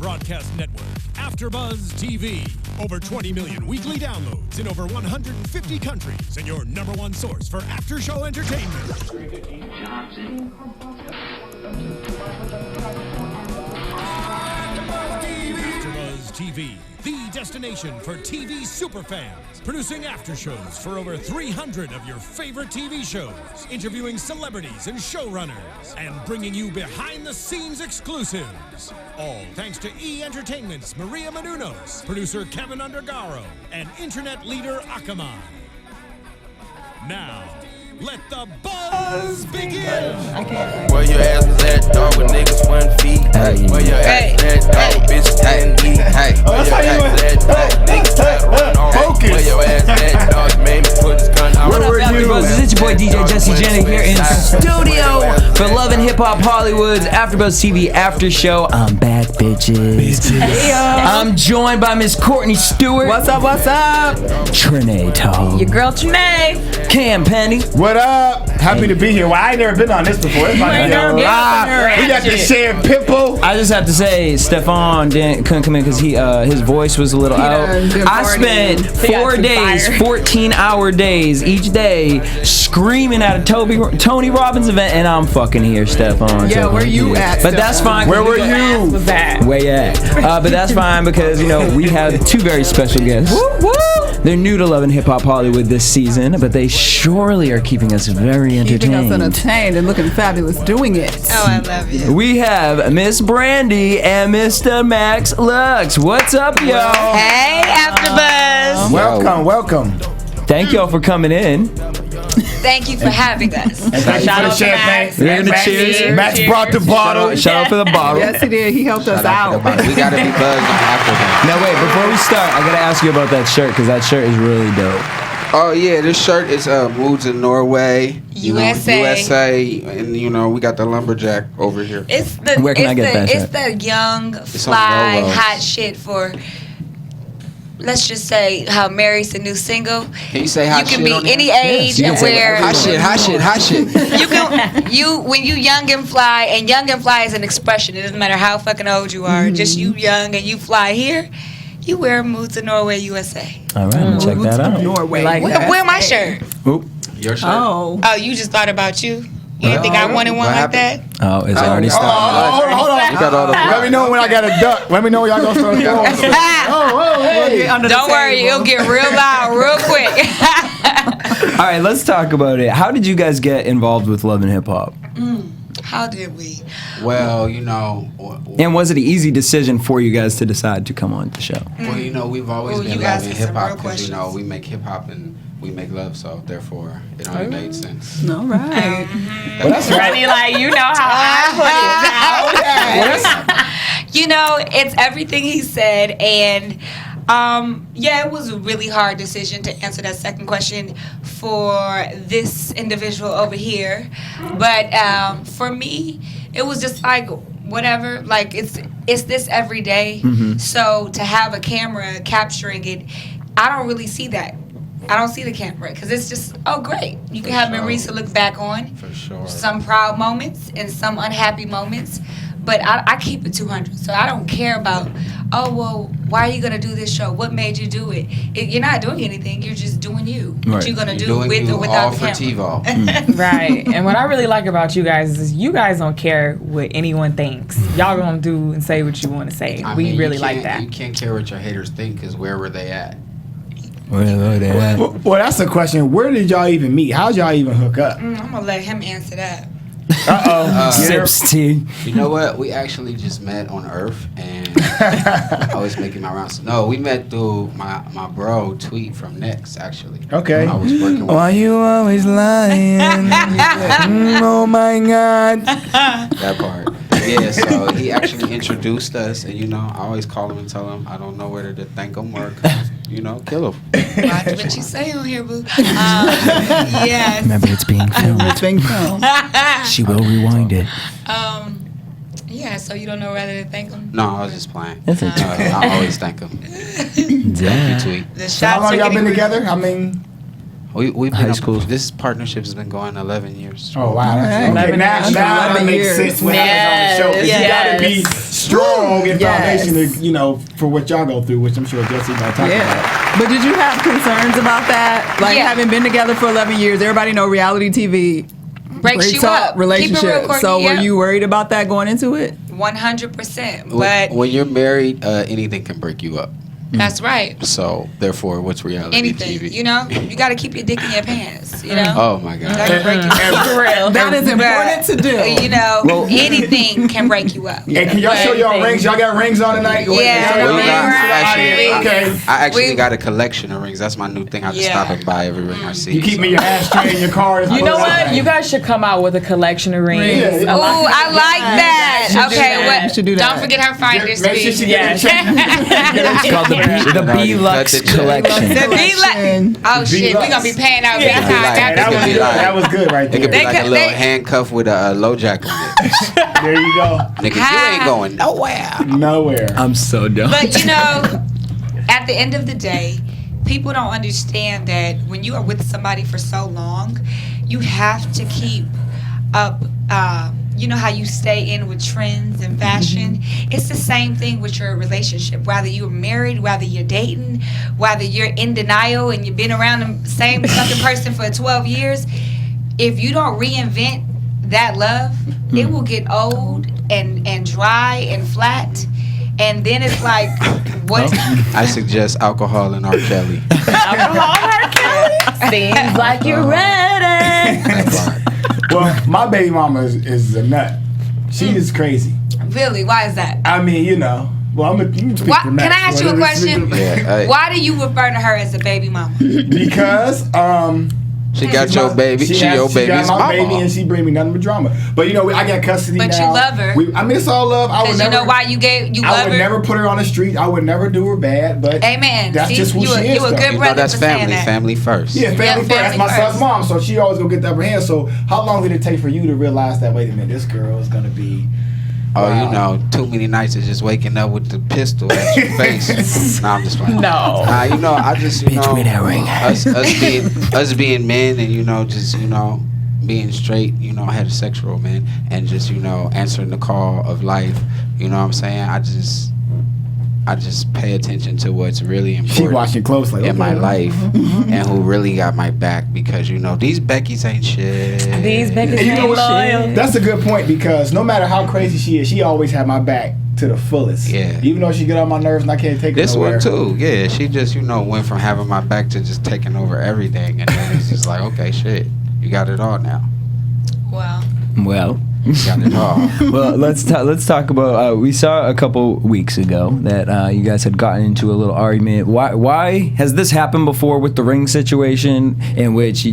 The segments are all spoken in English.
broadcast network, AFTERBUZZ TV. Over 20 million weekly downloads in over 150 countries, and your #1 source for after-show entertainment. AFTERBUZZ TV, the destination for TV superfans. Producing after-shows for over 300 of your favorite TV shows. Interviewing celebrities and showrunners. And bringing you behind-the-scenes exclusives. All thanks to E! Entertainment's Maria Menounos, producer Kevin Undergaro, and internet leader Akamai. Now, let the buzz begin! Where your ass was at, dog, when niggas wasn't feet. Where your ass was at, dog, bitches didn't eat. Where your ass was at, dog, niggas tried to run on. Where your ass at, dog, made me put his gun out. What up, AfterBuzz? It's your boy DJ Jesse Janedy here in studio for Love and Hip Hop Hollywood's AfterBuzz TV After Show. I'm back, bitches. I'm joined by Miss Courtney Stewart. What's up, what's up? Trene Todd. Your girl Trene. Cam Penny. What up? Happy to be here. Well, I ain't never been on this before. It's about to be a lot. We got the Sham Pimple. I just have to say, Stefan couldn't come in because his voice was a little out. I spent 4 days, 14-hour days each day screaming at a Tony Robbins event, and I'm fucking here, Stefan. Yeah, where you at? But that's fine. Where were you? Where you at? But that's fine because, you know, we have two very special guests. Woo, woo. They're new to Love and Hip Hop Hollywood this season, but they surely are keeping us very entertained. Keeping us entertained and looking fabulous doing it. Oh, I love you. We have Miss Brandi and Mr. Max Lux. What's up, y'all? Hey, AfterBuzz. Welcome, welcome. Thank y'all for coming in. Thank you for having us. And thank you for the champagne. We're gonna cheers. Max brought the bottle. Shout out for the bottle. Yes, he did. He helped us out. We gotta be buzzed on AfterBuzz. Now wait, before we start, I gotta ask you about that shirt because that shirt is really dope. Oh yeah, this shirt is Moods in Norway, USA. USA, and you know we got the lumberjack over here. It's the Where can I get that It's shirt? the young, on fly, Rolos. hot shit for. Let's just say how Mary's the new single. Can you say hot You can shit on be any here? age you can and say wear. Hot shit, hot shit, hot shit. When you young and fly, and young and fly is an expression. It doesn't matter how fucking old you are. Just you young and you fly here. You wear Moods in Norway, USA. All right, I'm gonna check that out. Norway. Wear my shirt. Oop. Your shirt. Oh. Oh, you just thought about you? You didn't think I wanted one What like that? Oh, it's already started. Hold on. You got all the. Let me know when I got a duck. Let me know when y'all gonna start going. Hey. Don't worry, it'll get real loud real quick. All right, let's talk about it. How did you guys get involved with Love and Hip Hop? How did we? Well, you know. And was it an easy decision for you guys to decide to come on the show? Well, you know, we've always Ooh, been you guys loving get some hip hop real because you know questions. we make hip hop and we make love, so therefore it only made sense. All right. Well, that's right. Like, you know how I put it. You know, it's everything he said, and yeah, it was a really hard decision to answer that second question for this individual over here. But for me, it was just like whatever. Like it's this every day. So to have a camera capturing it, I don't really see that. I don't see the camera because it's just, oh, great. You can have memories to look back on. For sure. Some proud moments and some unhappy moments. But I keep it 200. So I don't care about, oh, well, why are you going to do this show? What made you do it? You're not doing anything. You're just doing you. Right. What you're going to do Doing with you or without all the for camera. TiVo. Right. And what I really like about you guys is you guys don't care what anyone thinks. Y'all gonna do and say what you want to say. I We mean, really you like can't- that. You can't care what your haters think because where were they at? Well, that's the question. Where did y'all even meet? How'd y'all even hook up? I'm going to let him answer that. Sips tea. You know what? We actually just met on Earth, and I was making my rounds. No, we met through my bro Tweet from Next, actually. Okay. I was working with. Why you always lying? Oh my God. That part. Yeah, so he actually introduced us, and you know, I always call him and tell him I don't know whether to thank him or, you know, kill him. Watch what you say on here, boo. Yes. Remember, it's being filmed. It's being filmed. She will rewind it. Yeah, so you don't know whether to thank him? No, I was just playing. That's a I always thank him. Damn. Tweet. The So how shots long are y'all been getting together? I mean, We've been High school. This partnership has been going 11 years. oh wow. That's, okay, 11 now years. that 11 makes years. sense when I was on the show. 'Cause Yes. you gotta be strong and foundation, to, for what y'all go through, which I'm sure Jesse gonna talk about. But did you have concerns about that? Like having been together for 11 years, everybody know reality TV breaks you up. Relationship. Keep it real, Courtney, so were you worried about that going into it? 100%. But when you're married, anything can break you up. That's right. So, therefore, what's reality Anything, TV? You got to keep your dick in your pants, Oh, my God. That can break you up. For real. That is important to do. Anything can break you up. And can y'all show y'all rings? Y'all got rings on tonight? I actually got a collection of rings. That's my new thing. I just stop and buy every ring I see. You keep me your ashtray in your car. You know what? You guys should come out with a collection of rings. Oh, I like that. Okay, should do that. Don't forget her finder's Make sure fee. she get It's called the B-Lux collection. The B-Lux. Oh shit, we gonna be paying out big time after this. That was good right there. It could be like a little handcuff with a low jack on it. There you go. Nigga, you ain't going nowhere. Nowhere. I'm so dumb. But at the end of the day, people don't understand that when you are with somebody for so long, you have to keep up. You know how you stay in with trends and fashion? It's the same thing with your relationship. Whether you're married, whether you're dating, whether you're in denial and you've been around the same fucking person for 12 years, if you don't reinvent that love, it will get old and dry and flat. And then it's like, what? I suggest alcohol and R. Kelly. Alcohol, R. Kelly? Seems like you're ready. Well, my baby mama is a nut. She is crazy. Really? Why is that? I mean, well, I'm going to speak for Max. Can I ask you a question? Why do you refer to her as a baby mama? Because she got your baby. She your baby's got my mama. baby, and she bring me nothing but drama. But I got custody now. But you love her. I mean, it's all love. Because you know why you love her? I would never put her on the street. I would never do her bad. But amen. That's just who she is. You a good brother. That's family. Family first. Yeah, family first. That's my son's mom, so she always gonna get the upper hand. So how long did it take for you to realize that? Wait a minute, this girl is gonna be. Oh, too many nights of just waking up with the pistol at your face. Nah, I'm just playing. No. I just, us being men and, just, being straight, heterosexual, man, and just, answering the call of life, you know what I'm saying? I just pay attention to what's really important. She watching closely in my life, and who really got my back, because these Beckys ain't shit. These Beckys ain't loyal. That's a good point, because no matter how crazy she is, she always had my back to the fullest. Yeah. Even though she get on my nerves and I can't take her this nowhere. one too. Yeah, she just went from having my back to just taking over everything, and then it's just like, okay, shit, you got it all now. Well. Got it all. Well, let's talk about. We saw a couple weeks ago that you guys had gotten into a little argument. Why has this happened before with the ring situation? In which,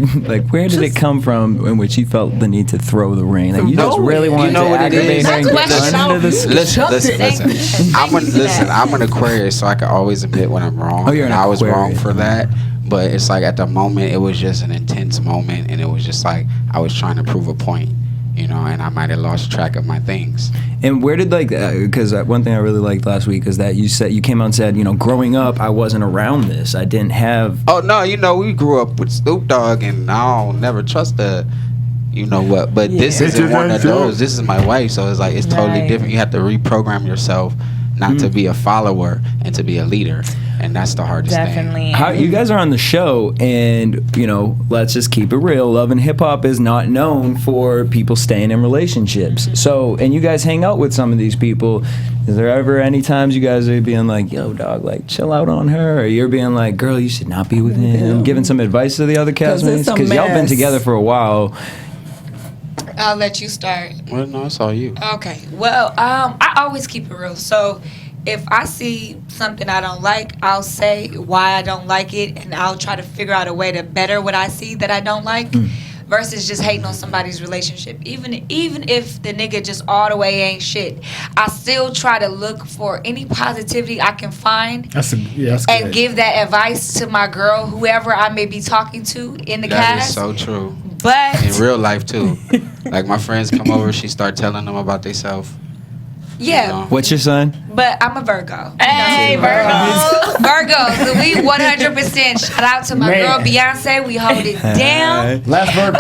where did it come from? In which you felt the need to throw the ring? Like you just really wanted to aggravate her and get under the Listen. I'm an Aquarius, so I can always admit when I'm wrong. Oh, you're an I was Aquarius. wrong for that. But it's like at the moment, it was just an intense moment, and it was just like I was trying to prove a point. And I might have lost track of my things. And where did because one thing I really liked last week is that you came out and said, growing up, I wasn't around this. I didn't have. Oh no, we grew up with Snoop Dogg, and I'll never trust the. You know what? But this isn't one of those. This is my wife, so it's like it's totally different. You have to reprogram yourself not to be a follower and to be a leader. And that's the hardest thing. How you guys are on the show, and let's just keep it real. Love and Hip Hop is not known for people staying in relationships. So, and you guys hang out with some of these people. Is there ever any times you guys are being like, "Yo, dog, chill out on her," or you're being like, "Girl, you should not be with him," giving some advice to the other castmates? Because y'all been together for a while. I'll let you start. Well, no, it's all you. Okay. Well, I always keep it real. So if I see something I don't like, I'll say why I don't like it, and I'll try to figure out a way to better what I see that I don't like, versus just hating on somebody's relationship. Even if the nigga just all the way ain't shit, I still try to look for any positivity I can find. That's and give that advice to my girl, whoever I may be talking to in the cast. That is so true. But in real life too, like my friends come over, she start telling them about themselves. Yeah. What's your sign? But I'm a Virgo. Hey, Virgo. Virgo. So we 100%. Shout out to my girl Beyonce. We hold it down. Last Virgo.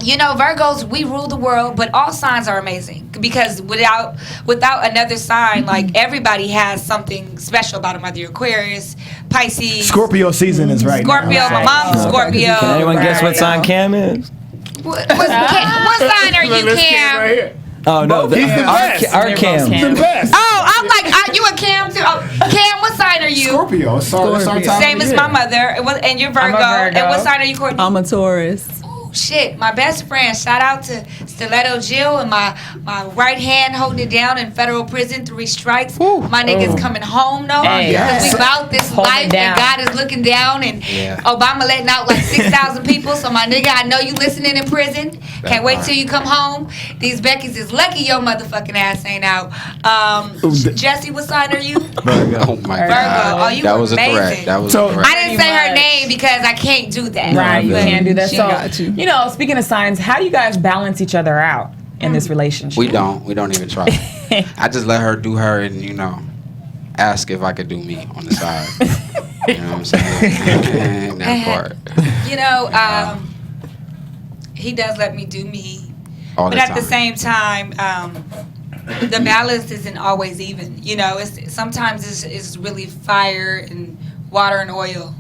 You know, Virgos, we rule the world, but all signs are amazing because without another sign, like everybody has something special about them. Whether you're Aquarius, Pisces, Scorpio season is right. Scorpio, now. my mom's Scorpio. Can anyone guess what sign Cam is? What sign are you, Cam? Right Oh no, he's the best. Our Cam. The best. Oh, I'm like, you a Cam too? Oh, Cam, what sign are you? Scorpio. Same as my mother. And you're Virgo. And what sign are you, Courtney? I'm a Taurus. Shit, my best friend. Shout out to Stiletto Jill and my right hand holding it down in federal prison, 3 strikes. My nigga's coming home though, because we about this life and God is looking down and Obama letting out like 6,000 people. So my nigga, I know you listening in prison. Can't wait till you come home. These Beckys is lucky your motherfucking ass ain't out. Jesse, what sign are you? Virgo. Oh my Virgo. God. Oh, you that was amazing. a threat. That was a threat. I didn't say her name because I can't do that. Right, you can't do that. She So, got you. you know, speaking of signs, how do you guys balance each other out in this relationship? We don't even try. I just let her do her and, you know, ask if I could do me on the side. You know what I'm saying? That part. You know, he does let me do me. All but the at the time. same time, the balance isn't always even. You know, sometimes it's really fire and water and oil.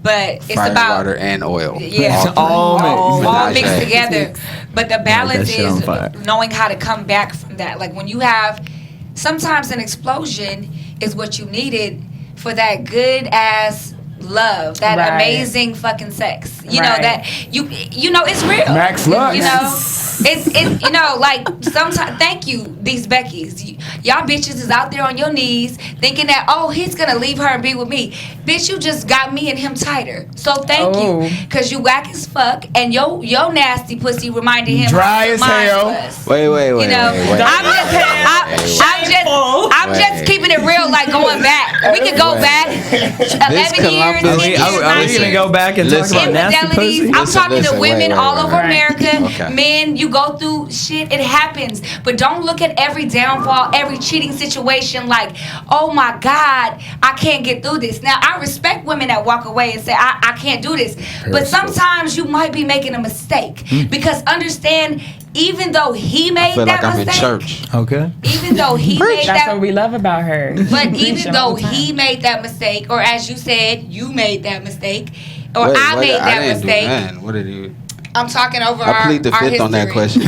But it's Fire, about water, and oil. Yeah, all mixed together. But the balance shit on is fire. knowing how to come back from that. Like when you have, sometimes an explosion is what you needed for that good ass love, that amazing fucking sex. You know that you know it's real. Max Lux. You know, it's you know, like sometimes. Thank you, these Beckys. Y'all bitches is out there on your knees thinking that he's gonna leave her and be with me. Bitch, you just got me and him tighter. So thank you, cause you whack as fuck and your nasty pussy reminded him dry as hell. Wait. You know, I'm just keeping it real, like going back. We could go back 11 years. Are we gonna go back and talk about nasty pussy? I'm talking to women all over America. Okay. Men, you go through shit, it happens. But don't look at every downfall, every cheating situation like, oh my God, I can't get through this. Now, I respect women that walk away and say, I can't do this. But sometimes you might be making a mistake. Because understand, even though he made that mistake. I feel like I'm in church. Okay. Even though he made That's what we love about her. But even though he made that mistake, or as you said, you made that mistake, or I made that mistake. What did you? I'm talking over I plead the fifth on that question.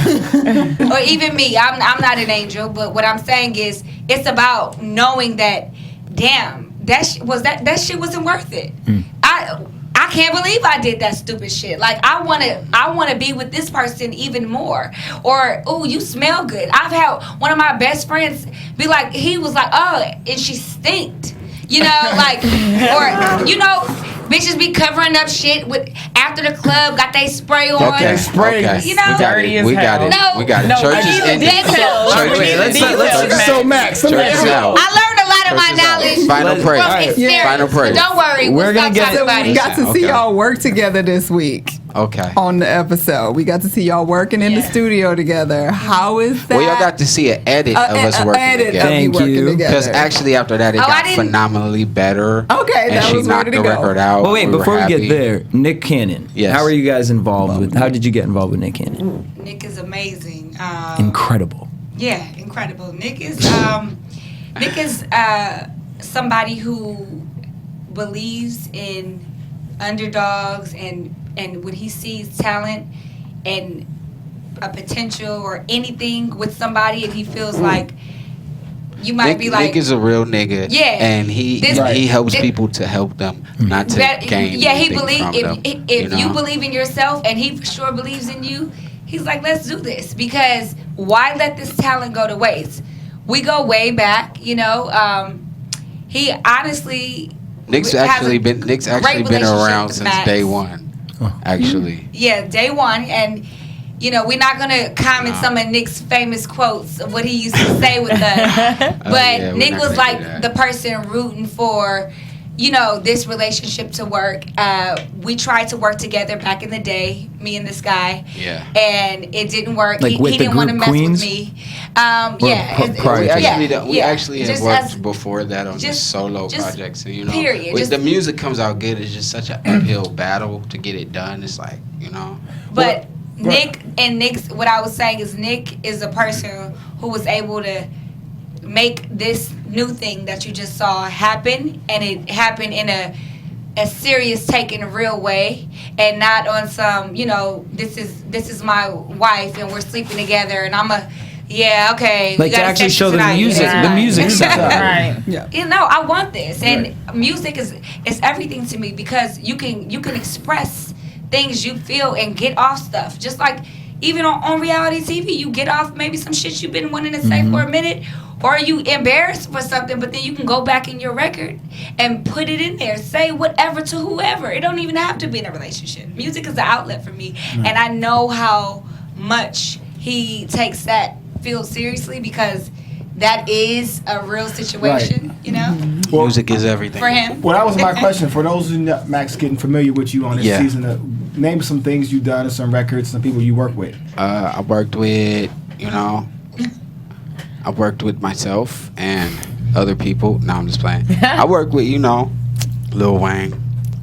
Or even me. I'm not an angel, but what I'm saying is it's about knowing that, damn, that shit wasn't worth it. I can't believe I did that stupid shit. Like I wanna be with this person even more. Or, oh, you smell good. I've had one of my best friends be like, he was like, oh, and she stinked. You know, like, or, you know, bitches be covering up shit with after the club, got they spray on. Okay, You know, we got it. No, we got it. no, Church is in. So Max, I learned a lot of my knowledge Final praise. from experience. Final praise. Don't worry, We're gonna get about We it. got to see y'all work together this week. Okay. On the episode, we got to see y'all working in the studio together. How is that? Well, y'all got to see an edit of us working together. Thank you. Because actually, after that, it got phenomenally better. Okay, and that she was knocked ready the to go. record out. Well, wait, before we get there, Nick Cannon. Yes. How are you guys involved with? How did you get involved with Nick Cannon? Nick is amazing. Incredible. Yeah, incredible. Nick is somebody who believes in underdogs and when he sees talent and a potential or anything with somebody and he feels like you might be like Nick is a real nigga. Yeah. And he helps people to help them, not to gain he anything believes from them, if you believe in yourself and he for sure believes in you, he's like, let's do this, because why let this talent go to waste? We go way back, you know. He honestly Nick's actually been around since day one. Actually. Yeah, day one. And you know, we're not gonna comment some of Nick's famous quotes of what he used to say with us. But Nick was like the person rooting for, you know, this relationship to work. We tried to work together back in the day, me and this guy. Yeah. And it didn't work. Like he didn't want to mess Queens? with me. We actually have worked before that on just solo projects. And, you know, period. The music comes out good. It's just such an uphill battle to get it done. It's like, you know. But Nick's, what I was saying is Nick is a person who was able to make this new thing that you just saw happen, and it happened in a serious take, in a real way, and not on some, this is my wife and we're sleeping together and I'm okay. Like to actually show the music side. Right. Yeah. I want this, and music is everything to me, because you can express things you feel and get off stuff. Just like even on reality TV, you get off maybe some shit you've been wanting to say for a minute, or you embarrassed for something, but then you can go back in your record and put it in there. Say whatever to whoever. It don't even have to be in a relationship. Music is the outlet for me, and I know how much he takes that feel seriously, because that is a real situation, Well, music is everything for him. Well, that was my question. For those who know, Max, getting familiar with you on this season, name some things you've done and some records, some people you work with. I worked with, I worked with myself and other people. No, I'm just playing. I worked with, Lil Wayne,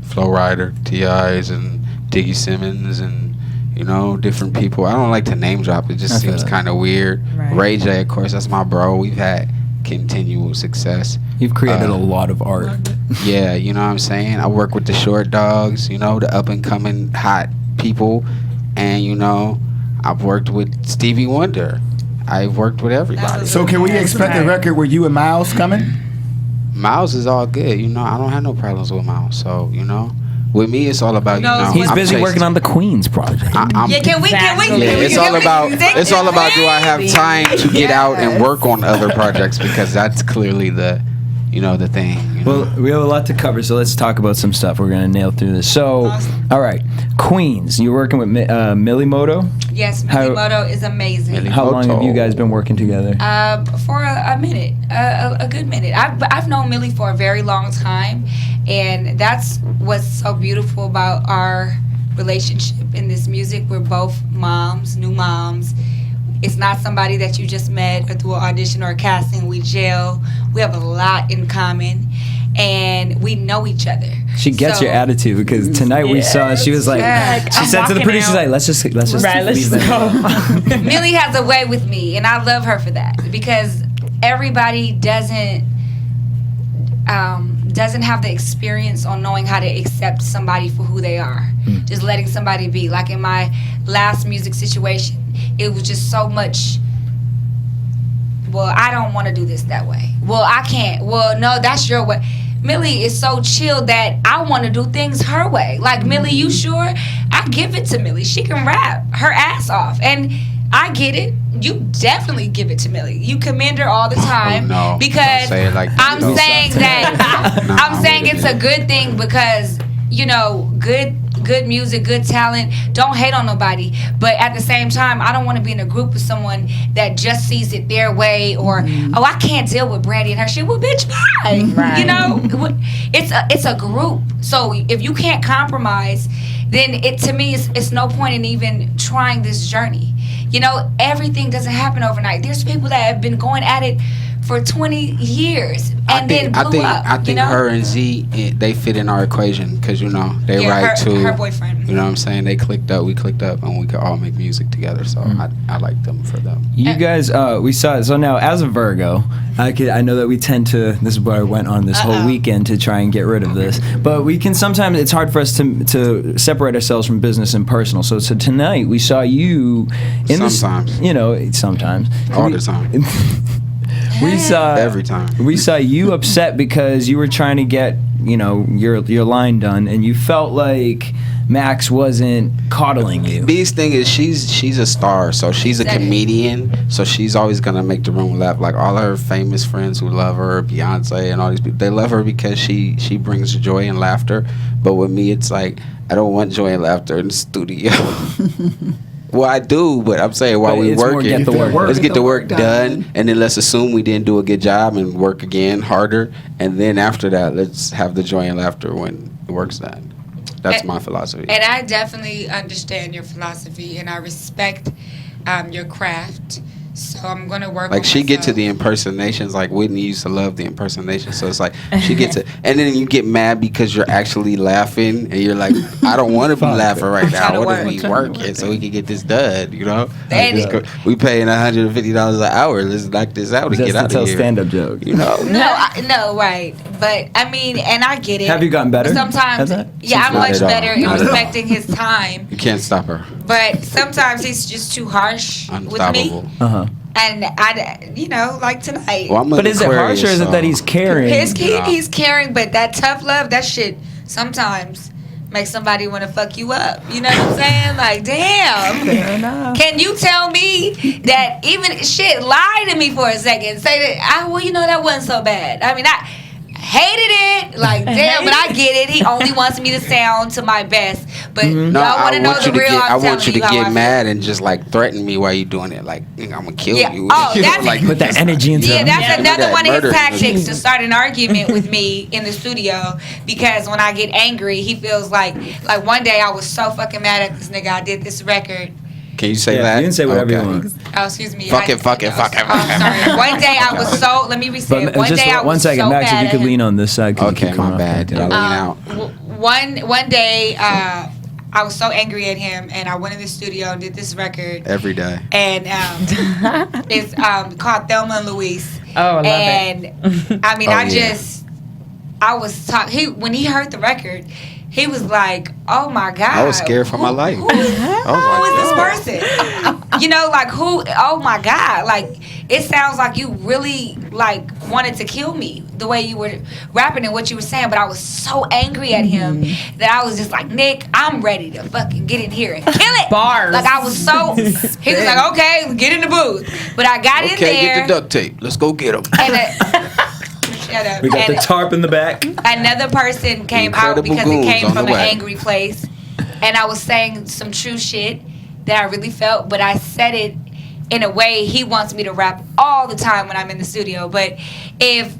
Flo Rida, T.I.'s, and Diggy Simmons, and, different people. I don't like to name drop. It just seems kind of weird. Right. Ray J, of course, that's my bro. We've had continual success. You've created a lot of art. Yeah, you know what I'm saying? I work with the Short Dogs, the up-and-coming hot people. And, I've worked with Stevie Wonder. I've worked with everybody. So can we expect a record with you and Miles coming? Miles is all good. I don't have no problems with Miles. So, with me, it's all about, He's busy working on the Queens project. Can we? It's all about do I have time to get out and work on other projects, because that's clearly the thing. Well, we have a lot to cover, so let's talk about some stuff. We're going to nail through this. So, all right, Queens. You're working with Millie Moto? Yes, Millie Moto is amazing. How long have you guys been working together? For a minute, a good minute. I've known Millie for a very long time, and that's what's so beautiful about our relationship in this music. We're both moms, new moms. It's not somebody that you just met or through an audition or a casting. We gel. We have a lot in common, and we know each other. She gets your attitude, because tonight we saw, she was like, she said to the producer, she's like, let's just leave it. Go. Millie has a way with me, and I love her for that, because everybody doesn't have the experience on knowing how to accept somebody for who they are. Just letting somebody be. Like in my last music situation, it was just so much, well, I don't want to do this that way. Well, I can't. Well, no, that's your way. Millie is so chill that I want to do things her way. Like, Millie, you sure? I give it to Millie. She can rap her ass off. And I get it. You definitely give it to Millie. You commend her all the time. No, because say it like that. I'm saying that I'm saying it's a good thing, because good music, good talent. Don't hate on nobody. But at the same time, I don't want to be in a group with someone that just sees it their way, or I can't deal with Brandi and her shit. Well, bitch, bye. Right. It's a group. So if you can't compromise, then to me it's no point in even trying this journey. Everything doesn't happen overnight. There's people that have been going at it for 20 years and then blew up. I think her and Z, they fit in our equation, because they write to her boyfriend. You know what I'm saying? They clicked up, we clicked up, and we could all make music together. So I like them for them. You guys, we saw. So now, as a Virgo, I know that we tend to. This is where I went on this whole weekend to try and get rid of this. But we can sometimes. It's hard for us to separate ourselves from business and personal. So tonight we saw you in sometimes. Sometimes. All the time. We saw every time. We saw you upset because you were trying to get your line done, and you felt like Max wasn't coddling you. B's thing is she's a star, so she's a comedian, so she's always gonna make the room laugh. Like all her famous friends who love her, Beyonce and all these people, they love her because she brings joy and laughter. But with me, it's like I don't want joy and laughter in the studio. Well, I do, but I'm saying while we working, let's get the work done, and then let's assume we didn't do a good job and work again harder, and then after that, let's have the joy and laughter when the work's done. That's my philosophy. And I definitely understand your philosophy, and I respect your craft. So So I'm gonna work. Like on she get to myself. the impersonations. Like Whitney used to love the impersonations. So it's like she gets to, and then you get mad because you're actually laughing, and you're like, I don't want to be laughing right now. I want to be working so we can get this done. You know, we paying $150 an hour. Let's knock this out and Just get out to tell of here. stand-up jokes. You know, No, right. But I mean, and I get it. Have you gotten better? Sometimes, Has that? yeah, I'm Not much at all. better in Not at all. respecting his time. you can't stop her. But sometimes he's just too harsh with me. Unstoppable. And I, like tonight. Well, I'm But is it harsh or is it that he's caring? He's caring, but that tough love, that shit sometimes makes somebody want to fuck you up. You know what I'm saying? Like, damn. Fair enough. Can you tell me that even shit, lie to me for a second. Say that, that wasn't so bad. I mean, I hated it. Like, damn, but I get it. He only wants me to sound to my best. But No, y'all want to know the real. I want you to how I get feel. mad and just like threaten me while you doing it. Like I'm gonna kill you. Oh, You know, that's like Put that energy into Yeah, it. that's another that one of his murder. tactics to start an argument with me in the studio, because when I get angry, he feels like one day I was so fucking mad at this nigga. I did this record. Can you say Yeah, that? you can say whatever you want. Oh, excuse me. Fuck it. Sorry. One day I was so. Let me re-say it. But just day I was one second, so Max, mad if you at could him. lean on this side. 'cause you Okay, keep coming my off bad. that. Did I lean out? One day I was so angry at him, and I went in the studio and did this record. Every day. And it's called Thelma and Louise. Oh, I love and I mean, Oh, I was talking. When he heard the record, he was like, "Oh my God!" I was scared for my life. Who is this person? Who? Oh my God! Like, it sounds like you really wanted to kill me the way you were rapping and what you were saying. But I was so angry at him that I was just like, Nick, I'm ready to fucking get in here and kill it. Bars. Like I was so. He was like, okay, get in the booth. But I got in there. Okay, get the duct tape. Let's go get him. And shut up. We got And the tarp in the back. another person came out Incredible because it goons came on from the an way. angry place, and I was saying some true shit that I really felt, but I said it in a way he wants me to rap all the time when I'm in the studio. But if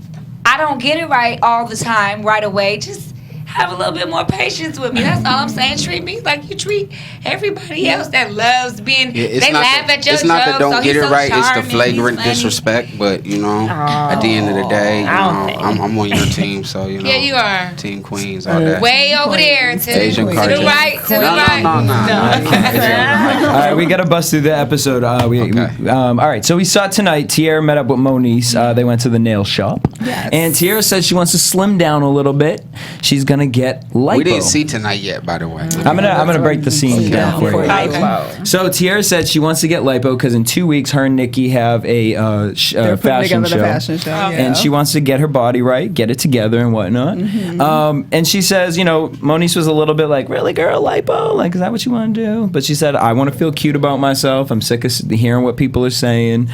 I don't get it right all the time, right away, just have a little bit more patience with me. That's all I'm saying. Treat me like you treat everybody else that loves being. Yeah, they laugh at your It's not that jokes, don't so get he's it so right. It's the charming, flagrant he's funny. disrespect. But at the end of the day, I'm on your team. So Yeah, you are. Team Queens all day. Way over there to Asian the cartel. right, to the No. right. All right, we got to bust through the episode. All right, so we saw tonight. Tierra met up with Moniece. They went to the nail shop. Yes. And Tierra said she wants to slim down a little bit. She's gonna get lipo. We didn't see tonight yet, by the way. I'm gonna break the scene down for you. Lipo. So Tierra said she wants to get lipo because in 2 weeks her and Nikki have a They're putting fashion together show. the fashion show. Yeah. And she wants to get her body right, get it together and whatnot. And she says, Moniece was a little bit like, really, girl, lipo? Like, is that what you want to do? But she said, I want to feel cute about myself. I'm sick of hearing what people are saying.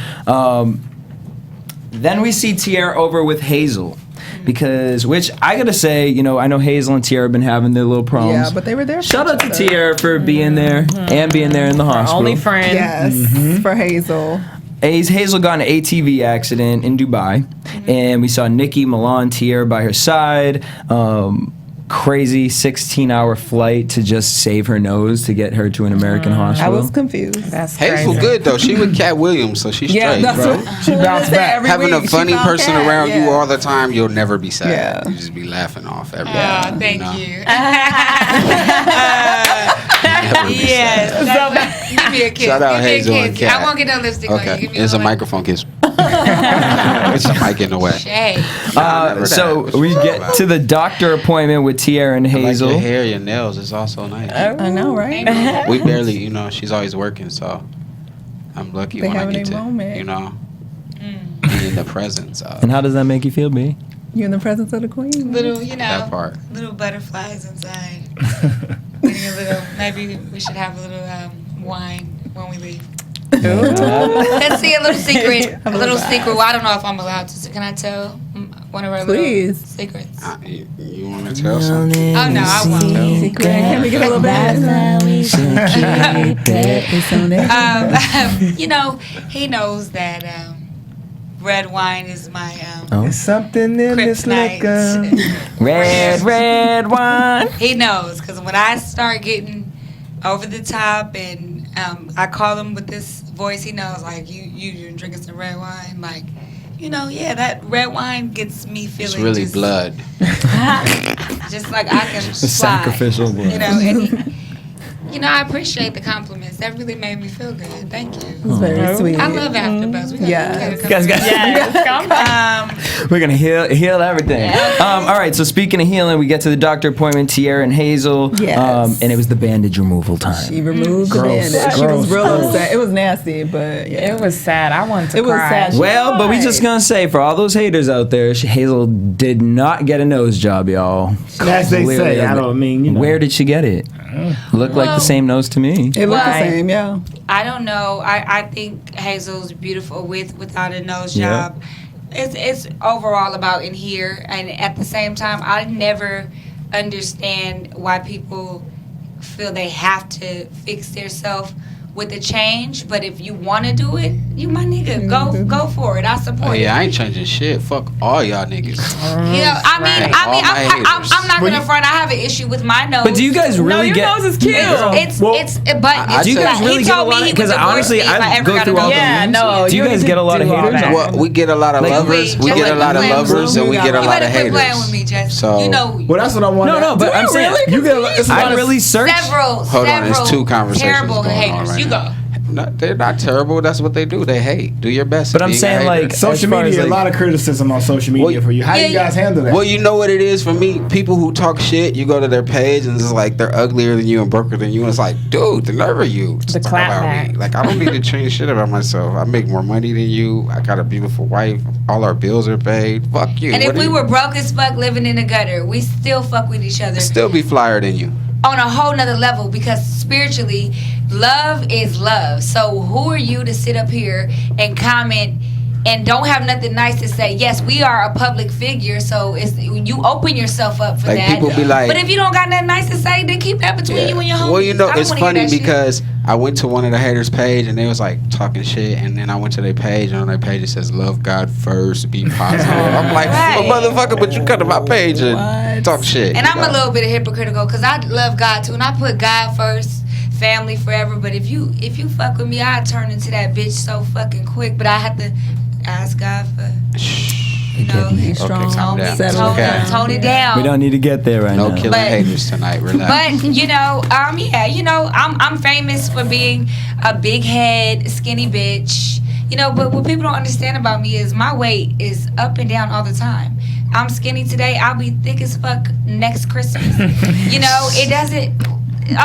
Then we see Tierra over with Hazel. Which I gotta say, I know Hazel and Tierra have been having their little problems. Yeah, but they were there. Shout out to Tierra for being there and being there in the hospital. Only friend. Yes, for Hazel. Hazel got in an ATV accident in Dubai, and we saw Nikki, Milan, Tierra by her side. Crazy 16-hour flight to just save her nose to get her to an American I hospital. was confused. That's Hazel crazy. good though. She with Cat Williams, so she's Yeah, straight, that's bro. what she bounced back. Having a funny person around you all the time, you'll never be sad. Yeah. You just be laughing off every day. Oh, thank know? you. Never be sad. Give me a kiss. Shout out Give me a Hazel and kiss. Kat. I won't get no lipstick on you. Okay, Give me there's a little microphone kiss. It's a mic in the way. Shade. So we get to the doctor appointment with Tierra and I like Hazel. your hair, your nails. It's also nice. I know, right? We barely, she's always working, so I'm lucky They when I having get a to, moment. be in the presence of And how does that make you feel, B? You're in the presence of the queen. Little, that part. little butterflies inside. Getting a little. Maybe we should have a little wine when we leave. Let's see a little secret. A little secret. Well, I don't know if I'm allowed to. Can I tell one of our Please. little secrets? You want to tell something? Oh no, I won't. Can we get a little bit? He knows that red wine is my There's something in this liquor. Red wine. He knows, because when I start getting over the top and I call him with this voice. He knows, like, you drinking some red wine, like, yeah, that red wine gets me feeling. It's really just, blood. Just like I can fly. Sacrificial blood. And I appreciate the compliments. That really made me feel good. Thank you. It's very sweet. I love AfterBuzz. We gotta We're gonna heal everything. All right. So speaking of healing, we get to the doctor appointment. Tiara and Hazel. Yes. And it was the bandage removal time. She removed the bandage. She was real upset. It was nasty, but it was sad. I wanted to cry. It was sad. Well, but we just gonna say for all those haters out there, Hazel did not get a nose job, y'all. As they say. I don't mean. Where did she get it? Looked like the same nose to me. It looked the same, yeah. I don't know. I think Hazel's beautiful without a nose job. It's overall about in here, and at the same time, I never understand why people feel they have to fix themselves with a change. But if you want to do it, you my nigga, go for it. I support it. I ain't changing shit. Fuck all y'all niggas. I'm not gonna front. I have an issue with my nose. But do you guys really your nose is cute. Do you guys really get a lot? Because honestly, I go through all the names. Do you guys get a lot of haters? Well, we get a lot of lovers. We get a lot of lovers, and we get a lot of haters. Playing with me, Jess. So well, that's what I want. No, but I'm saying you get. I really searched. Hold on, there's two conversations terrible going haters. on right You now. go. No, they're not terrible. That's what they do. They hate. Do your best. But I'm saying, like, social media, a lot of criticism on social media for you. How do you guys handle that? Well, you know what it is for me. People who talk shit, you go to their page and it's like they're uglier than you and broker than you, and it's like, dude, the nerve of you to talk about me. Like, I don't need to change shit about myself. I make more money than you. I got a beautiful wife. All our bills are paid. Fuck you. And if we were broke as fuck living in the gutter, we still fuck with each other. Still be flyer than you. On a whole nother level, because spiritually, love is love. So who are you to sit up here and comment and don't have nothing nice to say? Yes, we are a public figure, so you open yourself up for like that. People be like, but if you don't got nothing nice to say, then keep that between you and your homies. Well, you know, it's funny because I went to one of the haters' page and they was like talking shit, and then I went to their page and on their page it says love God first, be positive. I'm like, well, motherfucker, but you come to my page and talk shit. And I'm a little bit hypocritical because I love God too, and I put God first, family forever. But if you fuck with me, I turn into that bitch so fucking quick. But I have to ask God for. He's strong. Tone it down. We don't need to get there right now. No killing haters tonight. Relax. But I'm famous for being a big head, skinny bitch. But what people don't understand about me is my weight is up and down all the time. I'm skinny today. I'll be thick as fuck next Christmas. It doesn't.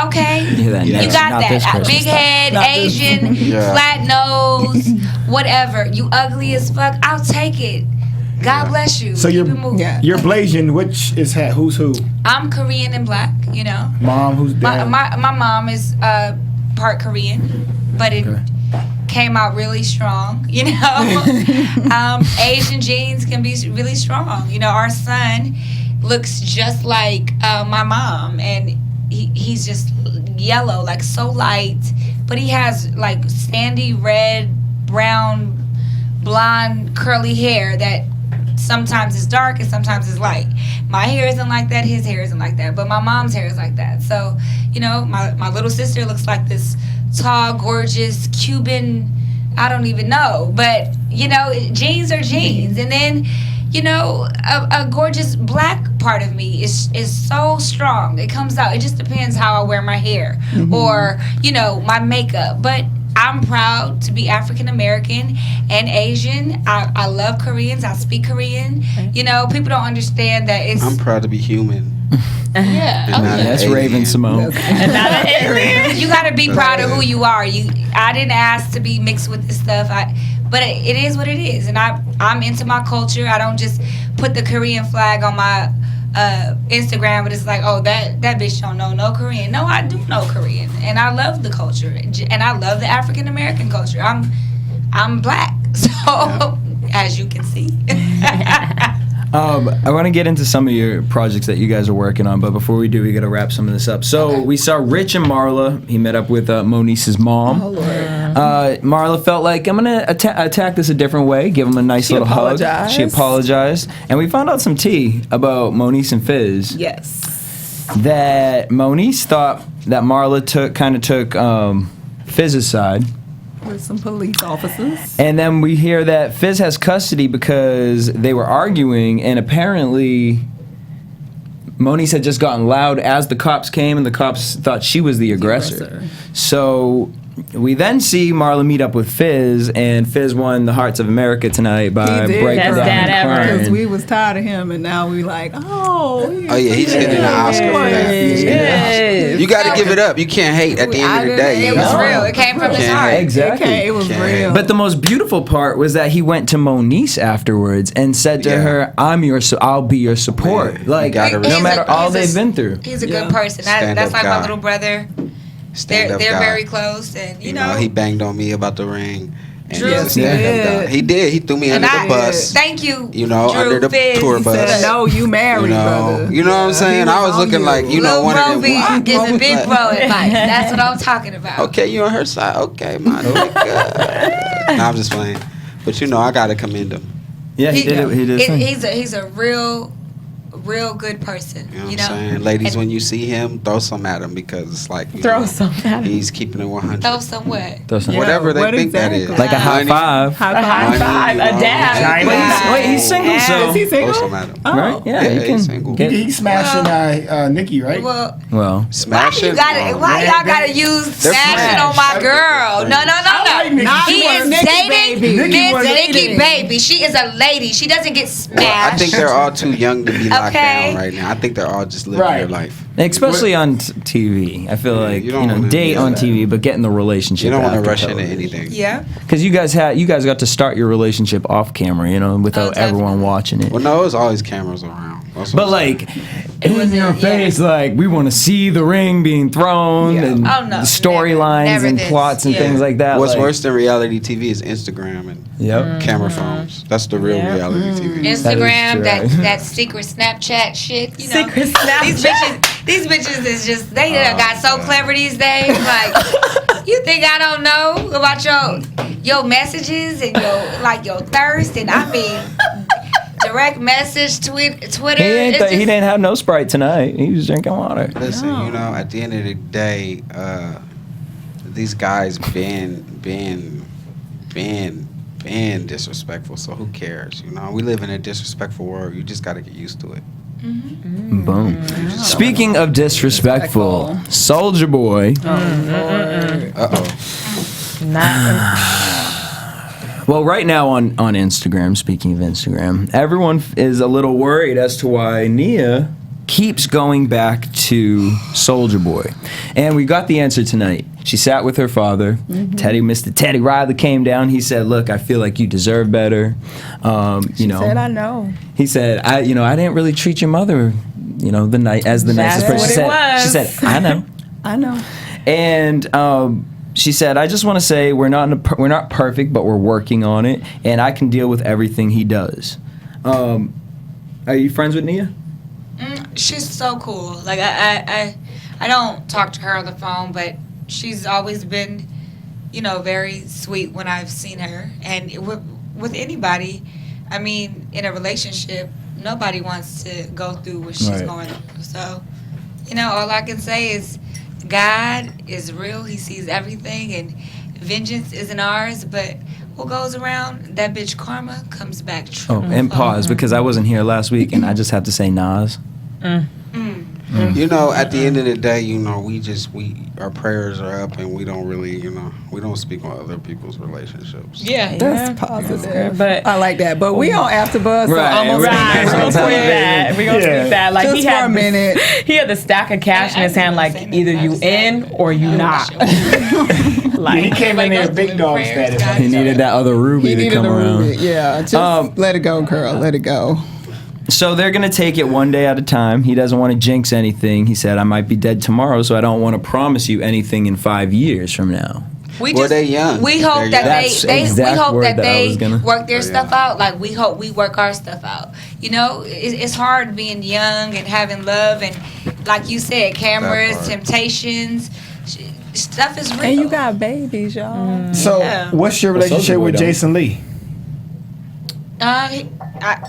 Okay, you got that. Big head, Asian, flat nose, whatever. You ugly as fuck. I'll take it. God bless you. So you're Blasian, which is who's who? I'm Korean and black. Mom, who's dad? My mom is part Korean, but it came out really strong. Asian genes can be really strong. Our son looks just like my mom, and he's just yellow, like so light, but he has like sandy red, brown, blonde, curly hair that sometimes is dark and sometimes is light. My hair isn't like that, his hair isn't like that, but my mom's hair is like that. So, my little sister looks like this tall, gorgeous Cuban, I don't even know, but genes are genes. And then a gorgeous black part of me is so strong. It comes out. It just depends how I wear my hair or, my makeup. But I'm proud to be African American and Asian. I love Koreans. I speak Korean. People don't understand that it's... I'm proud to be human. Yeah. That's Raven Simone. And not an alien. You got to be proud of who you are. I didn't ask to be mixed with this stuff. But it is what it is, and I'm into my culture. I don't just put the Korean flag on my Instagram, but it's like, oh, that bitch don't know no Korean. No, I do know Korean, and I love the culture, and I love the African American culture. I'm black, so as you can see. I want to get into some of your projects that you guys are working on, but before we do, we got to wrap some of this up. So we saw Rich and Marla. He met up with Monice's mom. Oh, Lord. Marla felt like, I'm going to attack this a different way, give him a nice little hug. She apologized. And we found out some tea about Monice and Fizz. Yes. That Monice thought that Marla took Fizz's side. With some police officers. And then we hear that Fizz has custody because they were arguing, and apparently Moniece had just gotten loud as the cops came, and the cops thought she was the aggressor. So we then see Marla meet up with Fizz, and Fizz won the Hearts of America tonight by breaking down and crying. Because we was tired of him, and now we like, oh yeah, he's getting an Oscar for that. You got to give it up. You can't hate at the end of the day. It was real. It came from his heart. Exactly. It was real. But the most beautiful part was that he went to Moniece afterwards and said to her, I'll be your support. Man, like, no matter all they've been through. He's a good person. That's like my little brother. They're very close, and you know he banged on me about the ring. And Drew, he did. He threw me under the bus. Thank you. You know, Drew, under the tour bus. He said, no, you married, brother. You know what I'm saying? I was looking like, you know, one of them. Is a big bro advice. That's what I'm talking about. Okay, you on her side. Okay, my nigga. Nah, I'm just playing. But you know, I gotta commend him. Yeah, he did. He's a real good person. You know what I'm saying? Ladies, when you see him, throw some at him because it's like some at him. He's keeping it 100. Throw some what? Whatever they think that is. Like a high five. High five. A dab. Wait, he's single, so. Is he single? Throw some at him. Right? Yeah, he's single. He's smashing Nikki, right? Well, smashing. Why y'all gotta use smashing on my girl? No. He is dating Miss Nikki Baby. She is a lady. She doesn't get smashed. I think they're all too young to be locked down right now. I think they're all just living their life. Especially on TV. I feel like, you know, date on TV, but get in the relationship. You don't want to rush television. into anything. Yeah. Because you guys got to start your relationship off camera, you know, without everyone watching it. Well, no, there's always cameras around. But like, in your face, like, we want to see the ring being thrown and storylines and plots and things like that. What's worse than reality TV is Instagram and camera phones. That's the real reality TV. Instagram, that secret Snapchat shit. You know, secret Snapchat. These bitches is just they got so clever these days. Like, you think I don't know about your messages and your thirst, and I mean. Direct message, Twitter. He didn't have no Sprite tonight. He was drinking water. Listen, you know, at the end of the day, these guys been disrespectful. So who cares? You know, we live in a disrespectful world. You just got to get used to it. Mm-hmm. Boom. Speaking of disrespectful, Soulja Boy. Well, right now on Instagram, speaking of Instagram, everyone is a little worried as to why Nia keeps going back to Soulja Boy. And we got the answer tonight. She sat with her father. Mr. Teddy Riley came down. He said, look, I feel like you deserve better. She said, I know. He said, I didn't really treat your mother, the nicest person. She said, I know. I know. And she said, I just want to say we're not perfect, but we're working on it, and I can deal with everything he does. Are you friends with Nia? She's so cool. Like I don't talk to her on the phone, but she's always been, very sweet when I've seen her. And with anybody, I mean, in a relationship, nobody wants to go through what she's going through. So, all I can say is God is real. He sees everything, and vengeance isn't ours, but what goes around, that bitch karma comes back true. Oh, and pause, because I wasn't here last week, and I just have to say Nas. At the end of the day, our prayers are up, and we don't really, we don't speak on other people's relationships. Yeah, that's positive. But I like that. But we on AFTERBUZZ, so almost we're gonna speak that. Like, just he for had a minute. He had the stack of cash in his hand, like either you in or you not. Like, he came in there big dog status. He needed that other Ruby to come around. Yeah, just let it go, girl. Let it go. So they're going to take it one day at a time. He doesn't want to jinx anything. He said, I might be dead tomorrow, so I don't want to promise you anything in 5 years from now. They're young. We hope that they work their stuff out. Like, we hope we work our stuff out. It's hard being young and having love, and like you said, cameras, temptations. Stuff is real. And you got babies, y'all. So, what's your relationship with Jason Lee?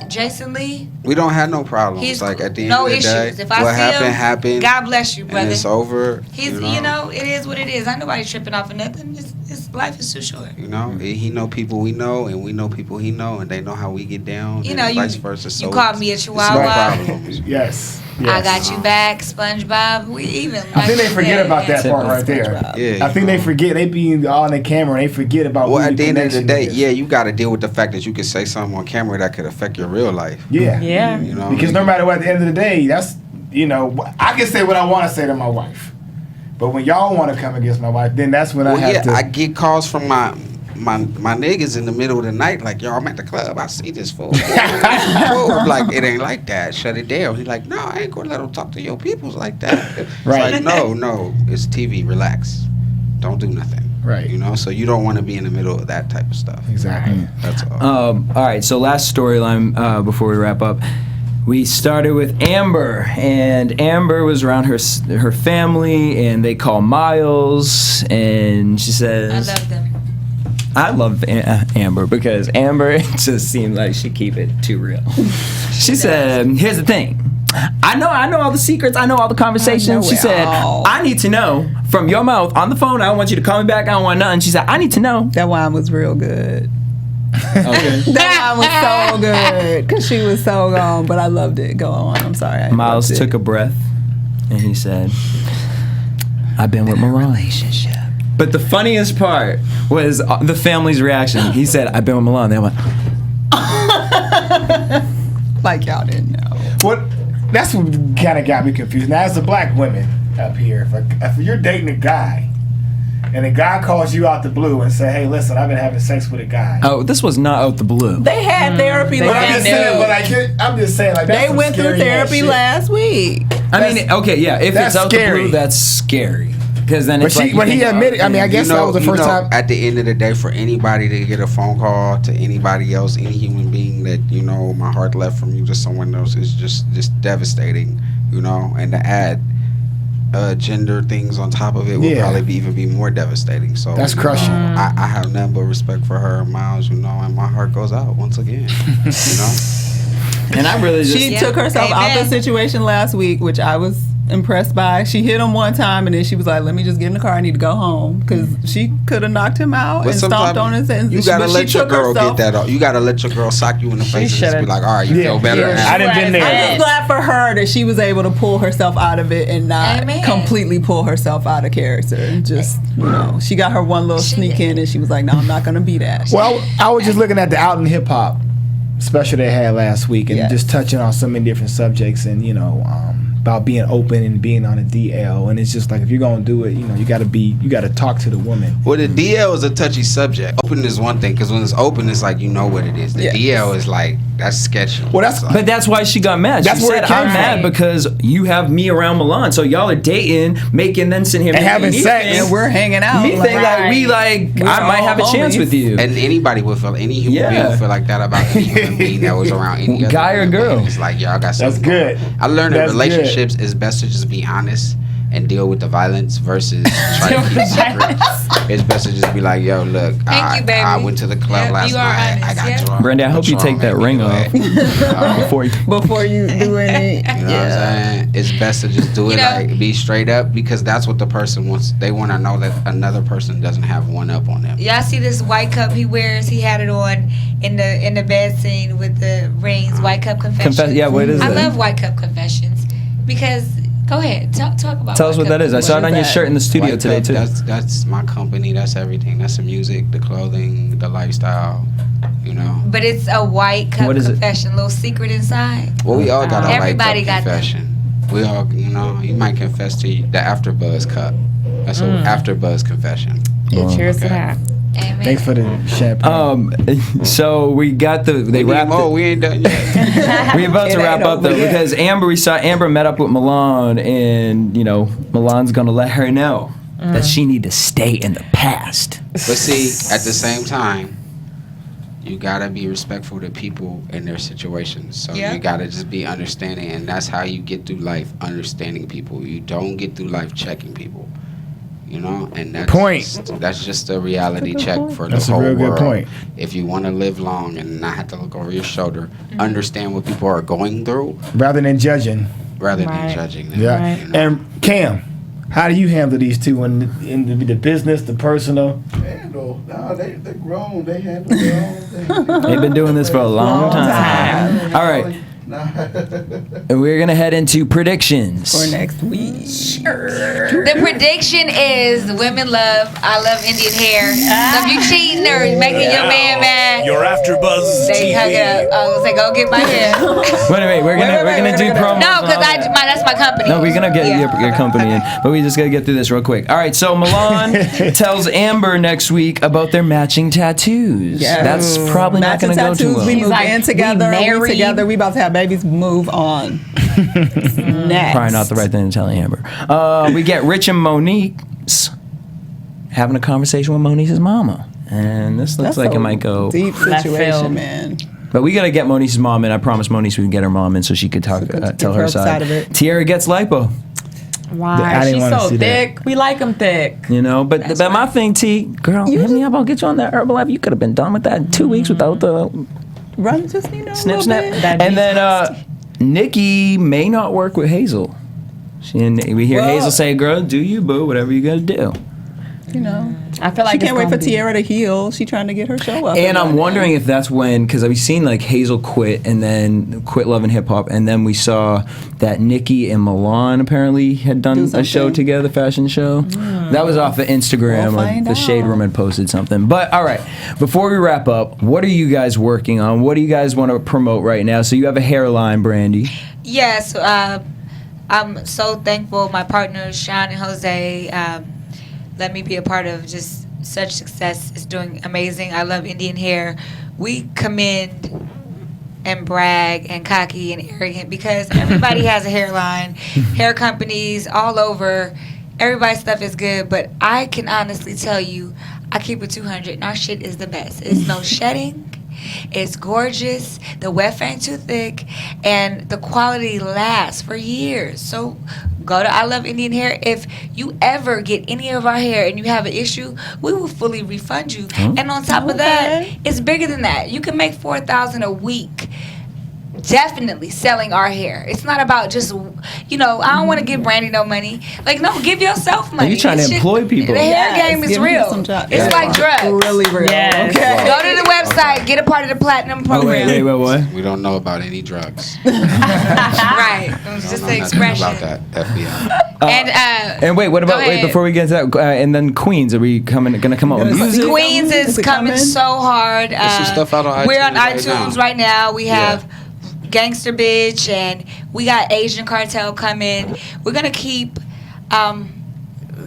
Jason Lee. We don't have no problems. He's like at the end no of the issues. day, If I what see happened him, happened. God bless you, brother. And it's over. He's, you know, it is what it is. I nobody tripping off of nothing. It's life is too short. You know, he know people we know, and we know people he know, and they know how we get down. You know, and vice versa. So you called me a chihuahua. No problem. Yes. I got you back, SpongeBob. We even. I think they forget about that part right there. Yeah, I think they forget. They be on the camera and they forget about. Well, at the end of the day, yeah, you got to deal with the fact that you can say something on camera that could affect your real life. Yeah. Yeah. You know, because no matter what, at the end of the day, that's, you know, I can say what I want to say to my wife, but when y'all want to come against my wife, then that's when I have to. I get calls from my niggas in the middle of the night, like, yo, I'm at the club, I see this fool. I'm like, it ain't like that. Shut it down. He's like, no, I ain't gonna let him talk to your peoples like that. It's Right. like, no, it's TV. Relax. Don't do nothing. Right. You know, so you don't want to be in the middle of that type of stuff. Exactly. That's all. All right, so last storyline before we wrap up. We started with Amber, and Amber was around her family, and they call Miles, and she says, I love them. I love Amber because Amber just seemed like she keep it too real. She said, here's the thing. I know all the secrets. I know all the conversations. She said, I need to know from your mouth on the phone. I don't want you to call me back. I don't want nothing. She said, I need to know. That wine was real good. Okay. That wine was so good because she was so gone, but I loved it. Go on. I'm sorry. Miles took a breath and he said, I've been with Milan. But the funniest part was the family's reaction. He said, I've been with Milan. They went, like y'all didn't know. What? That's what kind of got me confused. Now, as the black women up here, if you're dating a guy, and a guy calls you out the blue and say, "Hey, listen, I've been having sex with a guy." Oh, this was not out the blue. They had therapy last week. I'm just saying, like that's they went through therapy last week. I mean, okay, yeah. If it's out the blue, that's scary. Because then it's when he admitted, I mean, I guess that was the first time. At the end of the day, for anybody to get a phone call to anybody else, any human being that, you know, my heart left from you to someone else is just devastating, you know. And to add gender things on top of it will probably even be more devastating. So that's crushing. I have nothing but respect for her and Miles, you know, and my heart goes out once again, you know. And I really just... She took herself out the situation last week, which I was impressed by. She hit him one time and then she was like, let me just get in the car, I need to go home, because she could have knocked him out and stomped on his head. You gotta let your girl get that off. You gotta let your girl sock you in the face and just be like, all right, you feel better now. I done been there. I'm just glad for her that she was able to pull herself out of it and not completely pull herself out of character. And just, you know, she got her one little sneak in and she was like, no, I'm not gonna be that. Well, I was just looking at the Out in Hip Hop special they had last week and just touching on so many different subjects and, you know, about being open and being on a DL, and it's just like, if you're gonna do it, you know, you gotta talk to the woman. Well, the DL is a touchy subject. Open is one thing, because when it's open, it's like, you know what it is. The DL is like, that's sketchy. Well, that's but that's why she got mad. That's she where said, it came I'm mad from. because you have me around Milan, so y'all are dating, making then sitting here and having sex, and we're hanging out. Me think I might have a chance with you. And anybody would feel, any human being would feel like that about any human being that was around any other guy or girl. It's like, y'all got something. That's good. I learned that That's relationships is best to just be honest and deal with the violence versus try to keep secrets. It's best to just be like, yo, look, I went to the club last night. I got drunk. Brandi, I hope you take that ring off before you do any. You know what I'm saying? It's best to just do it, like, be straight up, because that's what the person wants. They want to know that another person doesn't have one up on them. Y'all see this white cup he wears? He had it on in the bed scene with the rings. White cup confessions. Yeah, what is I it? love white cup confessions because. Go ahead, talk about. Tell us what that is. I saw it on your shirt in the studio White today Cup, too. That's my company. That's everything. That's the music, the clothing, the lifestyle. You know. But it's a white cup confession, little secret inside. Well, we all got a Everybody white cup got confession. We all, you know, you might confess to the AFTERBUZZ cup. That's an AFTERBUZZ confession. Yeah, cheers to that. Amen. Thanks for the champagne. So we got they wrapped. We ain't done yet. We about to wrap up though, because we saw Amber met up with Milan, and you know Milan's gonna let her know that she need to stay in the past. But see, at the same time, you gotta be respectful to people and their situations. So you gotta just be understanding, and that's how you get through life, understanding people. You don't get through life checking people. You know, and that's just a reality check for the whole world. That's a real good point. If you want to live long and not have to look over your shoulder, understand what people are going through, rather than judging. Yeah. Right. You know? And Cam, how do you handle these two in the business, the personal? They're grown. They handle their own thing. They've been doing this for a long time. All right. And we're gonna head into predictions for next week. Sure. The prediction is women love. I love Indian hair. Love you cheating or making your man mad. Your AFTERBUZZ They TV. hug it up. I was like, go get my hair. Wait, we're gonna do promos. No, because that's my company. No, we're gonna get your company in, but we just gotta get through this real quick. All right, so Milan tells Amber next week about their matching tattoos. Yes. That's probably matching not gonna go too well. We moved in together. We together. We about to have babies. Move on. Next. Probably not the right thing to tell Amber. We get Rich and Monique's having a conversation with Monique's mama, and this looks like it might go deep situation, man. But we gotta get Monique's mom in. I promised Monique we could get her mom in so she could talk, tell her side of it. Tiara gets lipo. Why? She's so thick. That. We like them thick. You know, but my thing, T, girl, hit me up. I'll get you on that Herbalife. You could have been done with that in 2 weeks without the run. Just snip. And then Nikki may not work with Hazel. We hear Hazel say, "Girl, do you, boo? Whatever you gotta do." You know, I feel like she can't wait for Tiara to heal. She trying to get her show up. And I'm wondering if that's when, because we've seen like Hazel quit and then quit Love and Hip Hop, and then we saw that Nikki and Milan apparently had done a show together, fashion show. That was off of Instagram. Like the Shade Room had posted something. But all right, before we wrap up, what are you guys working on? What do you guys want to promote right now? So you have a hairline, Brandi. Yes, I'm so thankful. My partners, Sean and Jose, let me be a part of just such success. It's doing amazing. I love Indian hair. We commend and brag and cocky and arrogant because everybody has a hairline. Hair companies all over. Everybody's stuff is good, but I can honestly tell you, I keep it 200 and our shit is the best. It's no shedding. It's gorgeous. The weft ain't too thick, and the quality lasts for years. So go to I Love Indian Hair. If you ever get any of our hair and you have an issue, we will fully refund you. And on top of that, it's bigger than that. You can make $4,000 a week. Definitely selling our hair. It's not about just, I don't want to give Brandi no money. Like, no, give yourself money. You're trying to employ people. The hair game is real. It's like drugs. Really real. Yes. Okay. Go to the website, get a part of the platinum program. Wait, what? We don't know about any drugs. Right. It was just the expression. About that, FBI. And wait, what about before we get to that? And then Queens, are we gonna come out with music? Queens is coming so hard. There's some stuff out on iTunes. We're on iTunes right now. We have Gangster Bitch, and we got Asian Cartel coming. We're gonna keep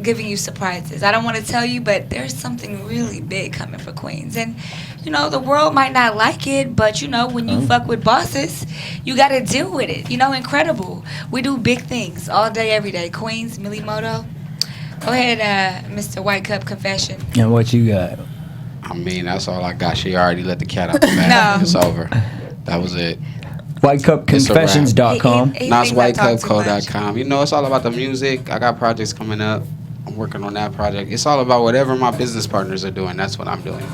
giving you surprises. I don't want to tell you, but there's something really big coming for Queens. And the world might not like it, but when you fuck with bosses, you got to deal with it. Incredible. We do big things all day, every day. Queens, Millie Moto. Go ahead, Mr. White Cup Confession. And what you got? I mean, that's all I got. She already let the cat out the bag. No. It's over. That was it. WhiteCupConfessions.com. Now it's WhiteCupCo.com. It's all about the music. I got projects coming up. I'm working on that project. It's all about whatever my business partners are doing. That's what I'm doing.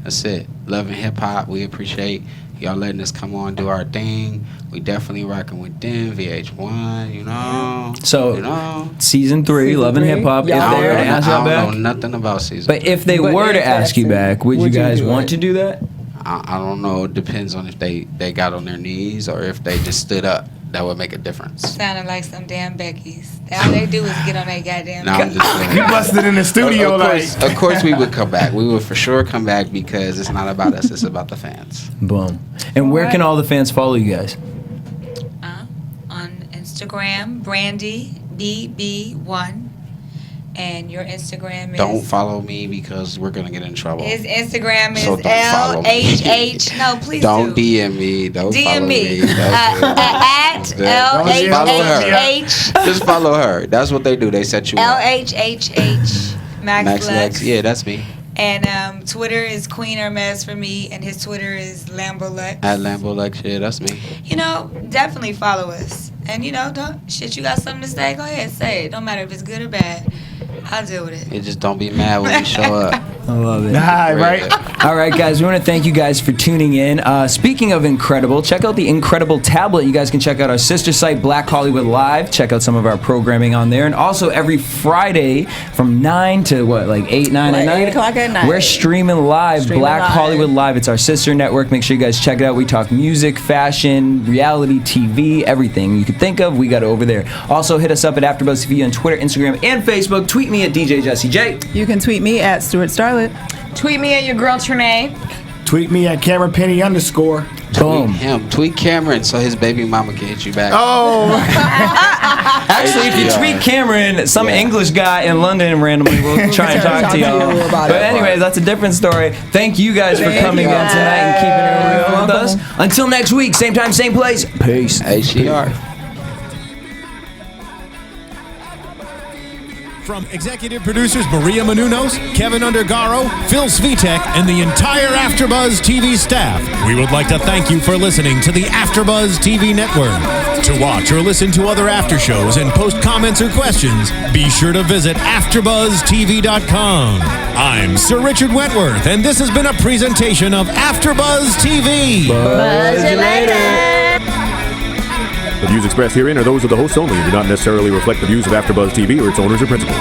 That's it. Love and hip hop. We appreciate y'all letting us come on, do our thing. We definitely rocking with them, VH1, So, season 3, Love and Hip Hop. I don't know nothing about season 3. But if they were to ask you back, would you guys want to do that? I don't know. It depends on if they got on their knees or if they just stood up. That would make a difference. Sounding like some damn Beckys. All they do is get on their goddamn. No, I'm just saying. You busted in the studio of course we would come back. We would for sure come back because it's not about us. It's about the fans. Boom. And where can all the fans follow you guys? On Instagram, Brandi BB1. And your Instagram is... Don't follow me because we're going to get in trouble. His Instagram is LHH... No, please don't DM me. Don't DM follow me. At LHH. Just follow her. That's what they do. They set you up. LHHH. Max Lex. Yeah, that's me. And Twitter is Queen Hermes for me. And his Twitter is Lambolex. At Lambolex, yeah, that's me. Definitely follow us. And, you got something to say, go ahead, say it. Don't matter if it's good or bad. I'll deal with it. You just don't be mad when you show up. I love it. Right. All right, guys. We want to thank you guys for tuning in. Speaking of incredible, check out the Incredible tablet. You guys can check out our sister site, Black Hollywood Live. Check out some of our programming on there. And also every Friday from 9 to 8, 9 at night? 8 o'clock at night. We're streaming live, Black Hollywood Live. It's our sister network. Make sure you guys check it out. We talk music, fashion, reality TV, everything you could think of. We got it over there. Also, hit us up at AfterBuzz TV on Twitter, Instagram, and Facebook. Tweet me at DJ Jesse J. You can tweet me at Stuart Starlet. Tweet me at your girl Trene. Tweet me at Cameron Penny _. Boom. Tweet Cameron so his baby mama can hit you back. Oh. Actually, if you tweet Cameron, some English guy in London randomly will try and talk to y'all. But anyways, that's a different story. Thank you guys for coming in tonight and keeping it real with us. Until next week, same time, same place. Peace. HDR. From executive producers Maria Menounos, Kevin Undergaro, Phil Svitek, and the entire AfterBuzz TV staff, we would like to thank you for listening to the AfterBuzz TV network. To watch or listen to other after shows and post comments or questions, be sure to visit AfterBuzzTV.com. I'm Sir Richard Wentworth, and this has been a presentation of AfterBuzz TV. Buzz you later. The views expressed herein are those of the hosts only and do not necessarily reflect the views of AfterBuzz TV or its owners or principals.